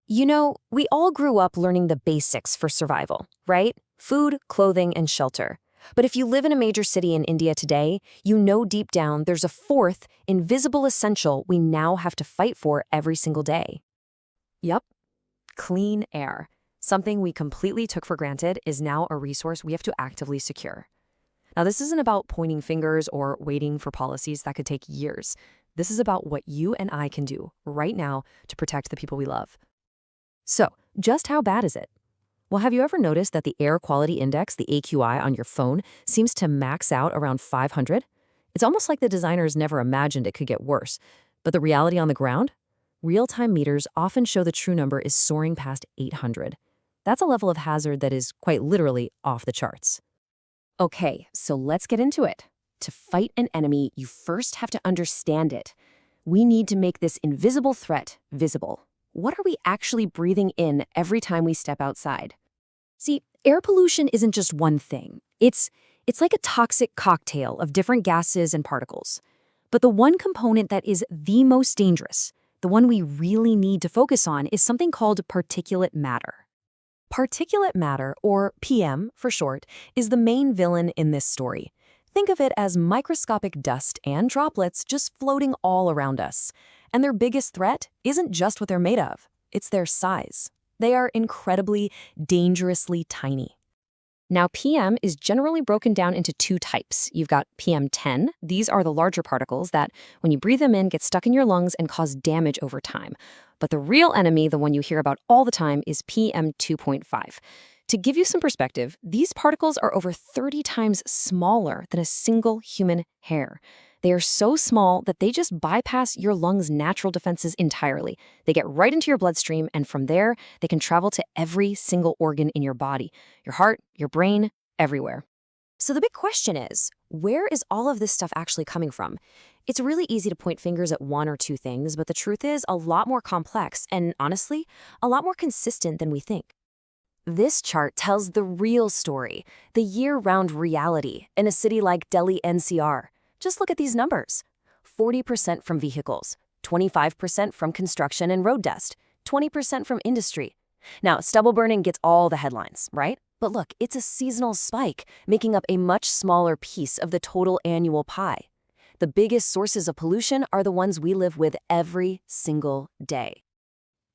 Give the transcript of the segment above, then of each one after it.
You know, we all grew up learning the basics for survival, right? Food, clothing, and shelter. But if you live in a major city in India today, you know deep down there's a fourth, invisible essential we now have to fight for every single day. Yup, clean air. Something we completely took for granted is now a resource we have to actively secure. Now, this isn't about pointing fingers or waiting for policies that could take years. This is about what you and I can do right now to protect the people we love. So, just how bad is it? Well, have you ever noticed that the air quality index, the AQI on your phone, seems to max out around 500? It's almost like the designers never imagined it could get worse. But the reality on the ground? Real-time meters often show the true number is soaring past 800. That's a level of hazard that is quite literally off the charts. Okay, so let's get into it. To fight an enemy, you first have to understand it. We need to make this invisible threat visible. What are we actually breathing in every time we step outside? See, air pollution isn't just one thing. It's like a toxic cocktail of different gases and particles. But the one component that is the most dangerous, the one we really need to focus on, is something called particulate matter. Particulate matter, or PM for short, is the main villain in this story. Think of it as microscopic dust and droplets just floating all around us. And their biggest threat isn't just what they're made of, it's their size. They are incredibly, dangerously tiny. Now, PM is generally broken down into two types. You've got PM10. These are the larger particles that, when you breathe them in, get stuck in your lungs and cause damage over time. But the real enemy, the one you hear about all the time, is PM2.5. To give you some perspective, these particles are over 30 times smaller than a single human hair. They are so small that they just bypass your lungs' natural defenses entirely. They get right into your bloodstream, and from there, they can travel to every single organ in your body, your heart, your brain, everywhere. So the big question is, where is all of this stuff actually coming from? It's really easy to point fingers at one or two things, but the truth is a lot more complex and, honestly, a lot more consistent than we think. This chart tells the real story, the year-round reality in a city like Delhi NCR. Just look at these numbers. 40% from vehicles, 25% from construction and road dust, 20% from industry. Now, stubble burning gets all the headlines, right? But look, it's a seasonal spike, making up a much smaller piece of the total annual pie. The biggest sources of pollution are the ones we live with every single day.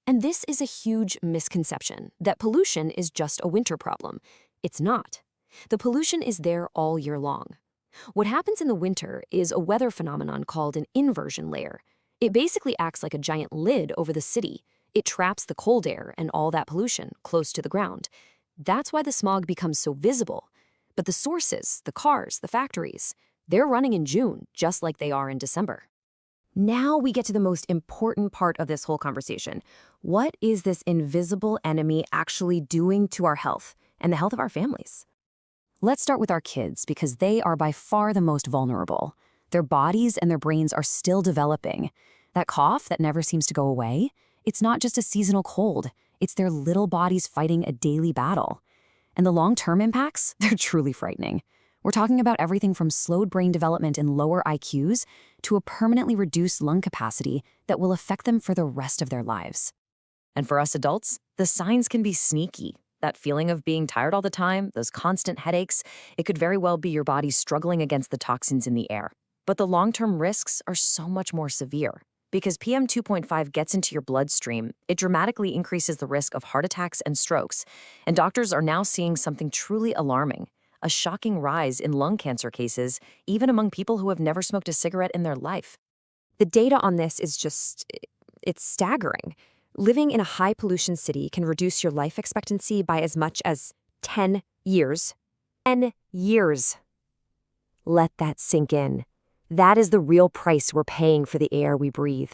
And this is a huge misconception, that pollution is just a winter problem. It's not. The pollution is there all year long. What happens in the winter is a weather phenomenon called an inversion layer. It basically acts like a giant lid over the city. It traps the cold air and all that pollution close to the ground. That's why the smog becomes so visible. But the sources, the cars, the factories, they're running in June, just like they are in December. Now we get to the most important part of this whole conversation. What is this invisible enemy actually doing to our health and the health of our families? Let's start with our kids, because they are by far the most vulnerable. Their bodies and their brains are still developing. That cough that never seems to go away, it's not just a seasonal cold. It's their little bodies fighting a daily battle. And the long-term impacts, they're truly frightening. We're talking about everything from slowed brain development and lower IQs to a permanently reduced lung capacity that will affect them for the rest of their lives. And for us adults, the signs can be sneaky. That feeling of being tired all the time, those constant headaches, it could very well be your body struggling against the toxins in the air. But the long-term risks are so much more severe. Because PM 2.5 gets into your bloodstream, it dramatically increases the risk of heart attacks and strokes. And doctors are now seeing something truly alarming, a shocking rise in lung cancer cases, even among people who have never smoked a cigarette in their life. The data on this is it's staggering. Living in a high-pollution city can reduce your life expectancy by as much as 10 years. 10 years. Let that sink in. That is the real price we're paying for the air we breathe.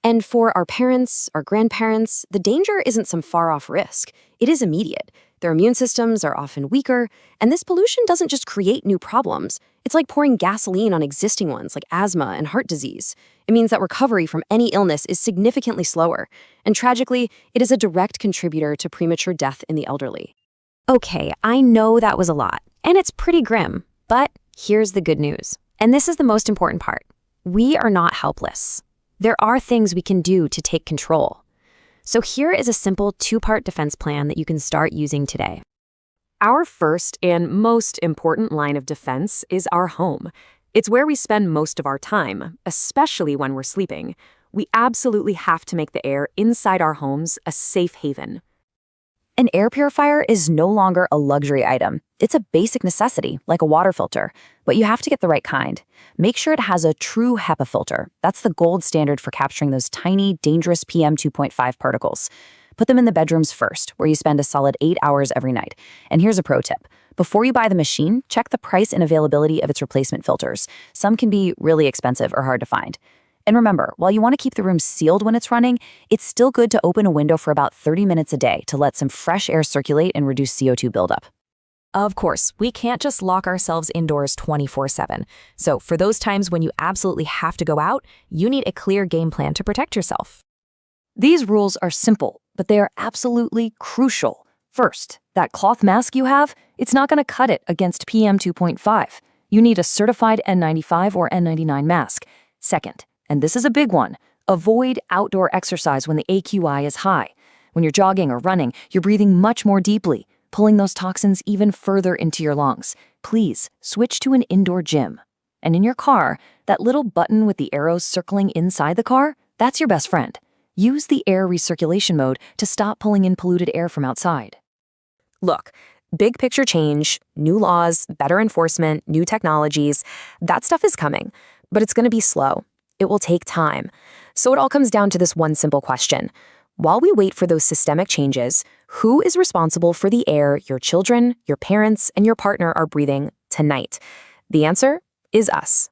And for our parents, our grandparents, the danger isn't some far-off risk. It is immediate. Their immune systems are often weaker, and this pollution doesn't just create new problems. It's like pouring gasoline on existing ones like asthma and heart disease. It means that recovery from any illness is significantly slower, and tragically, it is a direct contributor to premature death in the elderly. Okay, I know that was a lot, and it's pretty grim, but here's the good news. And this is the most important part. We are not helpless. There are things we can do to take control. So here is a simple two-part defense plan that you can start using today. Our first and most important line of defense is our home. It's where we spend most of our time, especially when we're sleeping. We absolutely have to make the air inside our homes a safe haven. An air purifier is no longer a luxury item. It's a basic necessity, like a water filter, but you have to get the right kind. Make sure it has a true HEPA filter. That's the gold standard for capturing those tiny, dangerous PM 2.5 particles. Put them in the bedrooms first, where you spend a solid 8 hours every night. And here's a pro tip. Before you buy the machine, check the price and availability of its replacement filters. Some can be really expensive or hard to find. And remember, while you want to keep the room sealed when it's running, it's still good to open a window for about 30 minutes a day to let some fresh air circulate and reduce CO2 buildup. Of course, we can't just lock ourselves indoors 24/7. So for those times when you absolutely have to go out, you need a clear game plan to protect yourself. These rules are simple, but they are absolutely crucial. First, that cloth mask you have, it's not going to cut it against PM 2.5. You need a certified N95 or N99 mask. Second, and this is a big one, avoid outdoor exercise when the AQI is high. When you're jogging or running, you're breathing much more deeply, pulling those toxins even further into your lungs. Please switch to an indoor gym. And in your car, that little button with the arrows circling inside the car, that's your best friend. Use the air recirculation mode to stop pulling in polluted air from outside. Look, big picture change, new laws, better enforcement, new technologies, that stuff is coming, but it's going to be slow. It will take time. So it all comes down to this one simple question. While we wait for those systemic changes, who is responsible for the air your children, your parents, and your partner are breathing tonight? The answer is us.